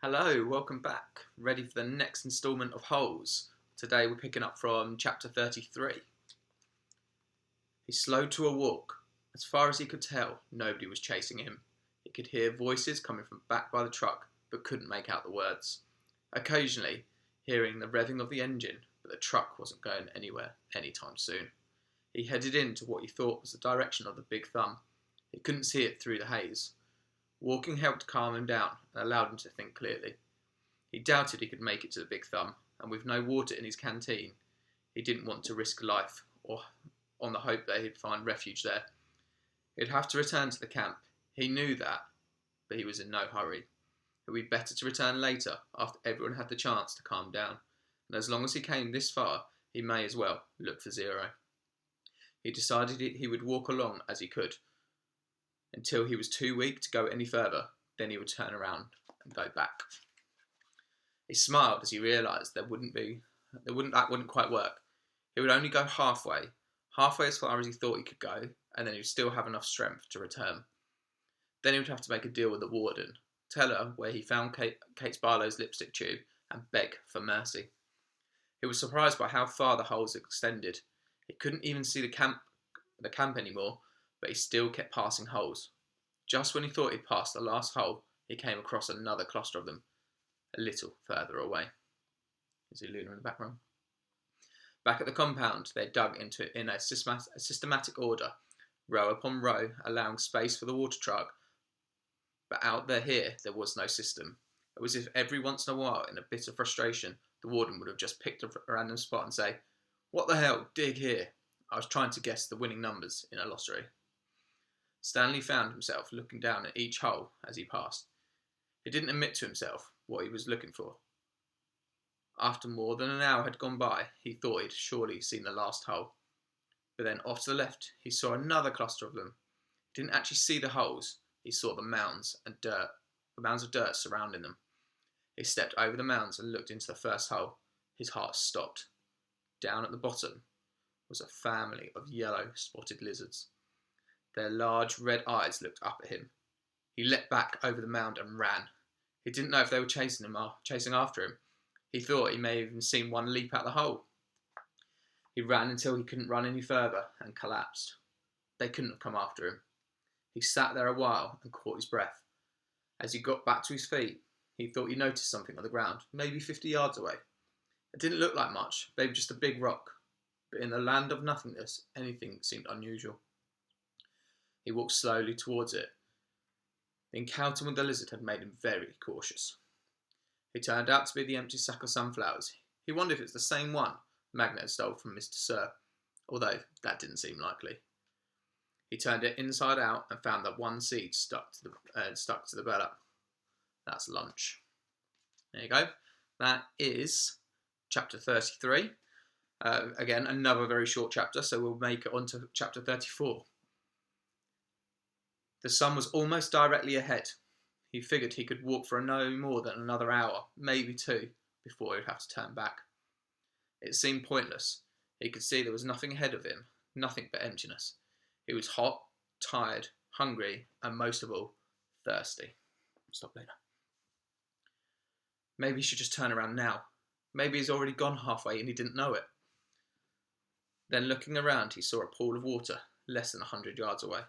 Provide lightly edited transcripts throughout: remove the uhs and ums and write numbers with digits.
Hello, welcome back. Ready for the next instalment of Holes. Today we're picking up from chapter 33. He slowed to a walk. As far as he could tell, nobody was chasing him. He could hear voices coming from back by the truck, but couldn't make out the words. Occasionally, hearing the revving of the engine, but the truck wasn't going anywhere anytime soon. He headed into what he thought was the direction of the Big Thumb. He couldn't see it through the haze. Walking helped calm him down and allowed him to think clearly. He doubted he could make it to the Big Thumb, and with no water in his canteen, he didn't want to risk life or on the hope that he'd find refuge there. He'd have to return to the camp. He knew that, but he was in no hurry. It would be better to return later, after everyone had the chance to calm down, and as long as he came this far, he may as well look for Zero. He decided he would walk along as he could, until he was too weak to go any further. Then he would turn around and go back. He smiled as he realised that wouldn't quite work. He would only go halfway as far as he thought he could go, and then he would still have enough strength to return. Then he would have to make a deal with the warden, tell her where he found Kate Barlow's lipstick tube, and beg for mercy. He was surprised by how far the holes extended. He couldn't even see the camp anymore, but he still kept passing holes. Just when he thought he'd passed the last hole, he came across another cluster of them, a little further away. Is he Luna in the background? Back at the compound, they dug in a systematic order, row upon row, allowing space for the water truck. But out there was no system. It was as if every once in a while, in a bit of frustration, the warden would have just picked a random spot and say, "What the hell, dig here." I was trying to guess the winning numbers in a lottery. Stanley found himself looking down at each hole as he passed. He didn't admit to himself what he was looking for. After more than an hour had gone by, he thought he'd surely seen the last hole. But then off to the left, he saw another cluster of them. He didn't actually see the holes. He saw the mounds of dirt surrounding them. He stepped over the mounds and looked into the first hole. His heart stopped. Down at the bottom was a family of yellow spotted lizards. Their large red eyes looked up at him. He leapt back over the mound and ran. He didn't know if they were chasing after him. He thought he may have even seen one leap out the hole. He ran until he couldn't run any further and collapsed. They couldn't have come after him. He sat there a while and caught his breath. As he got back to his feet, he thought he noticed something on the ground, maybe 50 yards away. It didn't look like much, maybe just a big rock. But in the land of nothingness, anything seemed unusual. He walked slowly towards it. The encounter with the lizard had made him very cautious. It turned out to be the empty sack of sunflowers. He wondered if it's the same one Magnet had stole from Mr. Sir, although that didn't seem likely. He turned it inside out and found that one seed stuck to the burlap. That's lunch. There you go. That is chapter 33. Again, another very short chapter, so we'll make it on to chapter 34. The sun was almost directly ahead. He figured he could walk for no more than another hour, maybe two, before he'd have to turn back. It seemed pointless. He could see there was nothing ahead of him, nothing but emptiness. He was hot, tired, hungry, and most of all, thirsty. Stop later. Maybe he should just turn around now. Maybe he's already gone halfway and he didn't know it. Then looking around, he saw a pool of water less than 100 yards away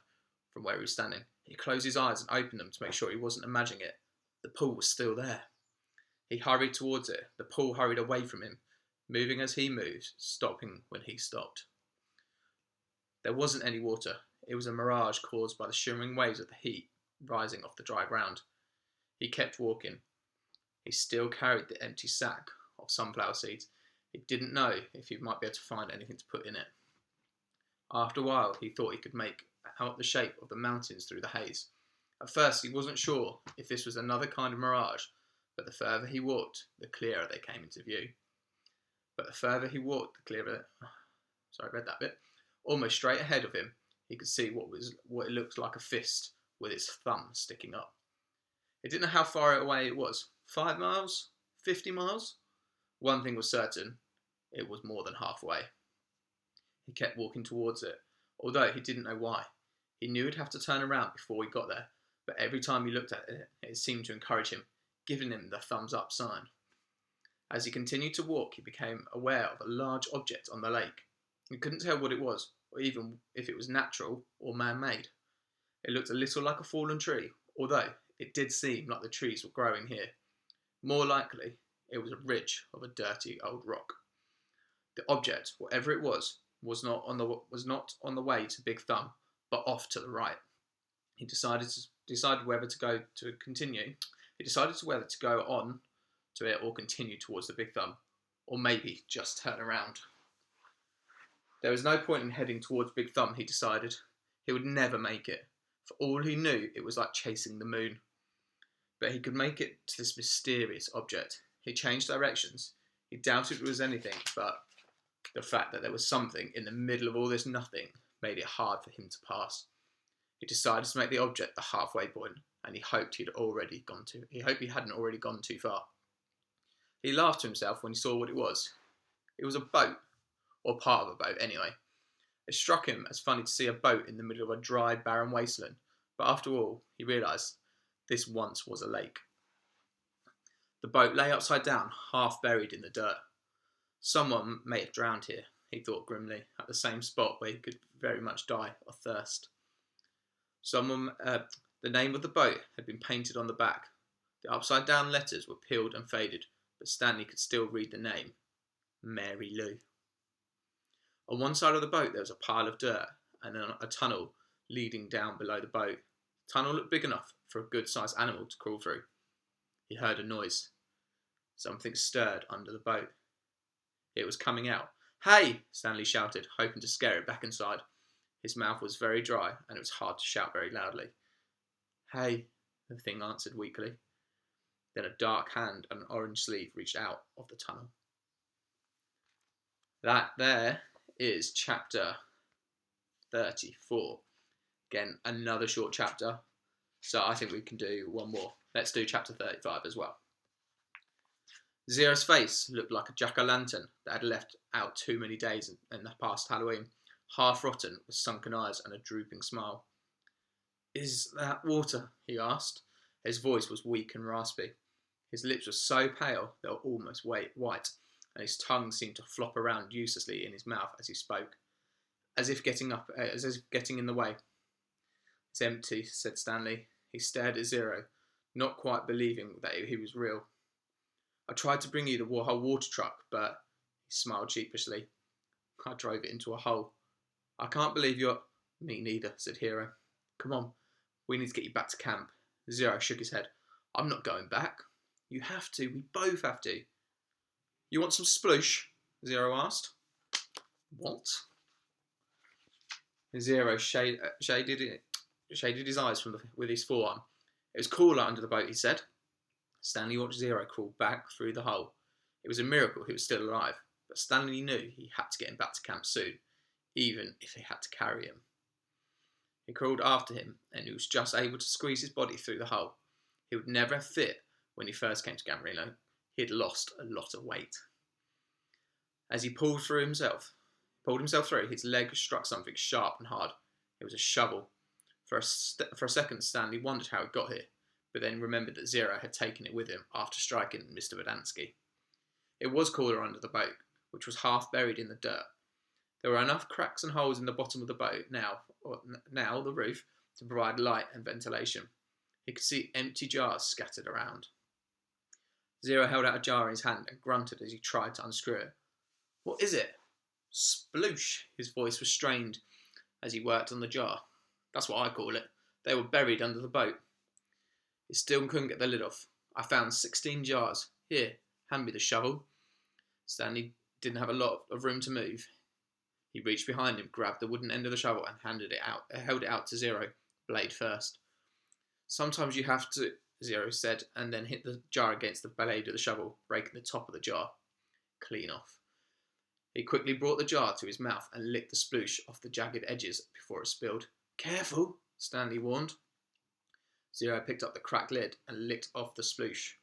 from where he was standing. He closed his eyes and opened them to make sure he wasn't imagining it. The pool was still there. He hurried towards it. The pool hurried away from him, moving as he moved, stopping when he stopped. There wasn't any water. It was a mirage caused by the shimmering waves of the heat rising off the dry ground. He kept walking. He still carried the empty sack of sunflower seeds. He didn't know if he might be able to find anything to put in it. After a while, he thought he could make out the shape of the mountains through the haze. At first, he wasn't sure if this was another kind of mirage, but the further he walked, the clearer they came into view. Sorry, I read that bit. Almost straight ahead of him, he could see what it looked like a fist with its thumb sticking up. He didn't know how far away it was. 5 miles? 50 miles? One thing was certain, it was more than halfway. He kept walking towards it, although he didn't know why. He knew he'd have to turn around before he got there, but every time he looked at it, it seemed to encourage him. giving him the thumbs up sign. As he continued to walk, he became aware of a large object on the lake. He couldn't tell what it was, or even if it was natural or man-made. It looked a little like a fallen tree, although it did seem like the trees were growing here. More likely, it was a ridge of a dirty old rock. The object, whatever it was not on the way to Big Thumb, but off to the right. He decided whether to go on to it or continue towards the Big Thumb, or maybe just turn around. There was no point in heading towards Big Thumb, he decided. He would never make it. For all he knew, it was like chasing the moon. But he could make it to this mysterious object. He changed directions. He doubted it was anything, but the fact that there was something in the middle of all this nothing made it hard for him to pass. He decided to make the object the halfway point, and he hoped he hadn't already gone too far. He laughed to himself when he saw what it was. It was a boat, or part of a boat anyway. It struck him as funny to see a boat in the middle of a dry, barren wasteland, but after all, he realised this once was a lake. The boat lay upside down, half buried in the dirt. Someone may have drowned here, he thought grimly, at the same spot where he could very much die of thirst. The name of the boat had been painted on the back. The upside-down letters were peeled and faded, but Stanley could still read the name, Mary Lou. On one side of the boat there was a pile of dirt and a tunnel leading down below the boat. The tunnel looked big enough for a good-sized animal to crawl through. He heard a noise. Something stirred under the boat. It was coming out. "Hey!" Stanley shouted, hoping to scare it back inside. His mouth was very dry, and it was hard to shout very loudly. "Hey," the thing answered weakly. Then a dark hand and an orange sleeve reached out of the tunnel. That there is chapter 34. Again, another short chapter, so I think we can do one more. Let's do chapter 35 as well. Zero's face looked like a jack-o'-lantern that had left out too many days in the past Halloween, half rotten with sunken eyes and a drooping smile. "Is that water?" he asked. His voice was weak and raspy. His lips were so pale they were almost white, and his tongue seemed to flop around uselessly in his mouth as he spoke, as if getting in the way. "It's empty," said Stanley. He stared at Zero, not quite believing that he was real. "I tried to bring you the whole water truck, but..." He smiled sheepishly. "I drove it into a hole." "I can't believe you're..." "Me neither," said Hero. "Come on, we need to get you back to camp." Zero shook his head. "I'm not going back." "You have to. We both have to." "You want some sploosh?" Zero asked. "What?" Zero shaded his eyes with his forearm. "It was cooler under the boat," he said. Stanley watched Zero crawl back through the hole. It was a miracle he was still alive, but Stanley knew he had to get him back to camp soon, even if he had to carry him. He crawled after him, and he was just able to squeeze his body through the hole. He would never have fit when he first came to Gambrino. He had lost a lot of weight. As he pulled himself through, his leg struck something sharp and hard. It was a shovel. For a second, Stanley wondered how it got here, but then remembered that Zero had taken it with him after striking Mr. Verdansky. It was cooler under the boat, which was half buried in the dirt. There were enough cracks and holes in the bottom of the boat, now the roof, to provide light and ventilation. He could see empty jars scattered around. Zero held out a jar in his hand and grunted as he tried to unscrew it. "What is it?" "Sploosh." His voice was strained as he worked on the jar. "That's what I call it. They were buried under the boat." He still couldn't get the lid off. "I found 16 jars. Here, hand me the shovel." Stanley didn't have a lot of room to move. He reached behind him, grabbed the wooden end of the shovel and held it out to Zero, blade first. "Sometimes you have to," Zero said, and then hit the jar against the blade of the shovel, breaking the top of the jar clean off. He quickly brought the jar to his mouth and licked the sploosh off the jagged edges before it spilled. "Careful," Stanley warned. Zero picked up the cracked lid and licked off the sploosh.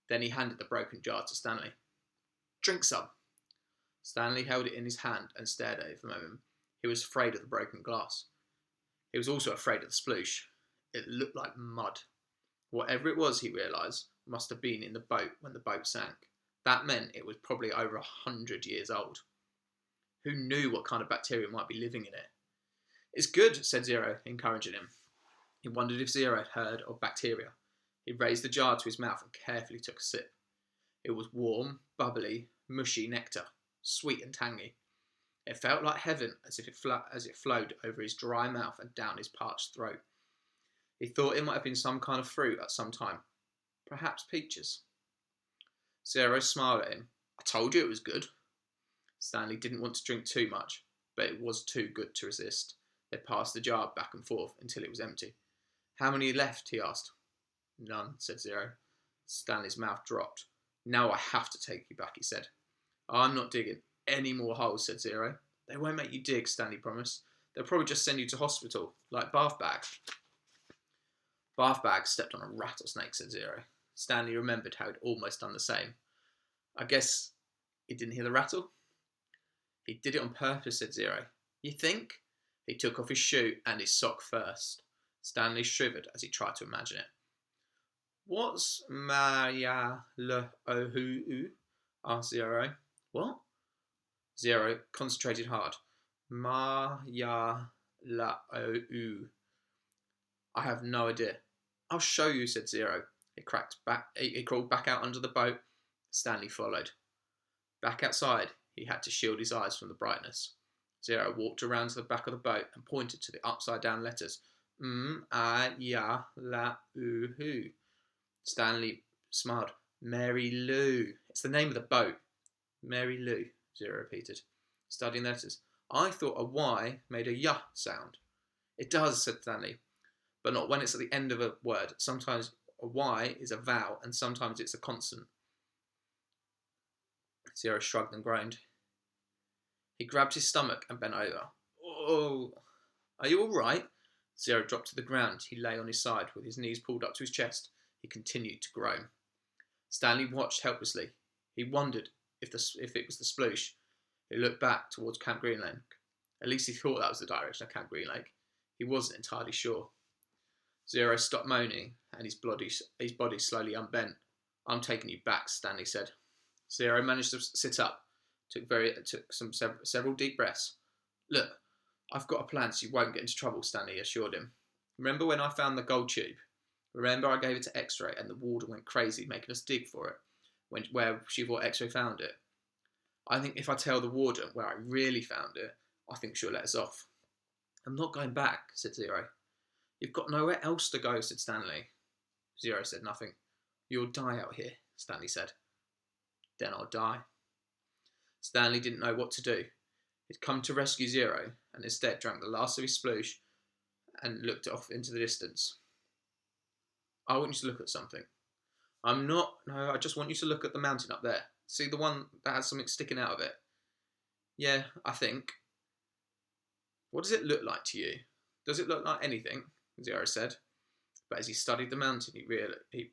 Then he handed the broken jar to Stanley. "Drink some." Stanley held it in his hand and stared at it for a moment. He was afraid of the broken glass. He was also afraid of the sploosh. It looked like mud. Whatever it was, he realised, must have been in the boat when the boat sank. That meant it was probably over 100 years old. Who knew what kind of bacteria might be living in it? It's good, said Zero, encouraging him. He wondered if Zero had heard of bacteria. He raised the jar to his mouth and carefully took a sip. It was warm, bubbly, mushy nectar, sweet and tangy. It felt like heaven as it flowed over his dry mouth and down his parched throat. He thought it might have been some kind of fruit at some time. Perhaps peaches. Zero smiled at him. I told you it was good. Stanley didn't want to drink too much, but it was too good to resist. They passed the jar back and forth until it was empty. How many left? He asked. None, said Zero. Stanley's mouth dropped. Now I have to take you back, he said. I'm not digging any more holes, said Zero. They won't make you dig, Stanley promised. They'll probably just send you to hospital, like Bath Bag. Bath Bag stepped on a rattlesnake, said Zero. Stanley remembered how he'd almost done the same. I guess he didn't hear the rattle? He did it on purpose, said Zero. You think? He took off his shoe and his sock first. Stanley shivered as he tried to imagine it. What's Maya-le-ohu? Asked Zero. What? Zero concentrated hard. Maya-le-ohu. I have no idea. I'll show you, said Zero. He crawled back out under the boat. Stanley followed. Back outside, he had to shield his eyes from the brightness. Zero walked around to the back of the boat and pointed to the upside-down letters. M-A-Y-A-L-A-U-H. Stanley smiled. Mary Lou. It's the name of the boat. Mary Lou, Zero repeated, studying the letters. I thought a Y made a Y sound. It does, said Stanley, but not when it's at the end of a word. Sometimes a Y is a vowel and sometimes it's a consonant. Zero shrugged and groaned. He grabbed his stomach and bent over. Oh, are you all right? Zero dropped to the ground. He lay on his side with his knees pulled up to his chest. He continued to groan. Stanley watched helplessly. He wondered if it was the sploosh. He looked back towards Camp Green Lake. At least he thought that was the direction of Camp Green Lake. He wasn't entirely sure. Zero stopped moaning and his body slowly unbent. I'm taking you back, Stanley said. Zero managed to sit up. Took several deep breaths. Look, I've got a plan so you won't get into trouble, Stanley assured him. Remember when I found the gold tube? Remember I gave it to X-Ray and the warden went crazy making us dig for it, where she thought X-Ray found it? I think if I tell the warden where I really found it, I think she'll let us off. I'm not going back, said Zero. You've got nowhere else to go, said Stanley. Zero said nothing. You'll die out here, Stanley said. Then I'll die. Stanley didn't know what to do. He'd come to rescue Zero and instead drank the last of his sploosh and looked off into the distance. I want you to look at something. No, I just want you to look at the mountain up there. See the one that has something sticking out of it? Yeah, I think. What does it look like to you? Does it look like anything? Zero said. But as he studied the mountain,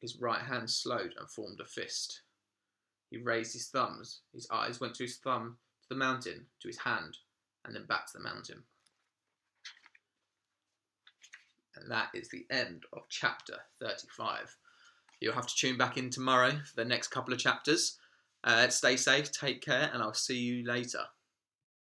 his right hand slowed and formed a fist. He raised his thumbs. His eyes went to his thumb, to the mountain, to his hand, and then back to the mountain. And that is the end of chapter 35. You'll have to tune back in tomorrow for the next couple of chapters. Stay safe, take care, and I'll see you later.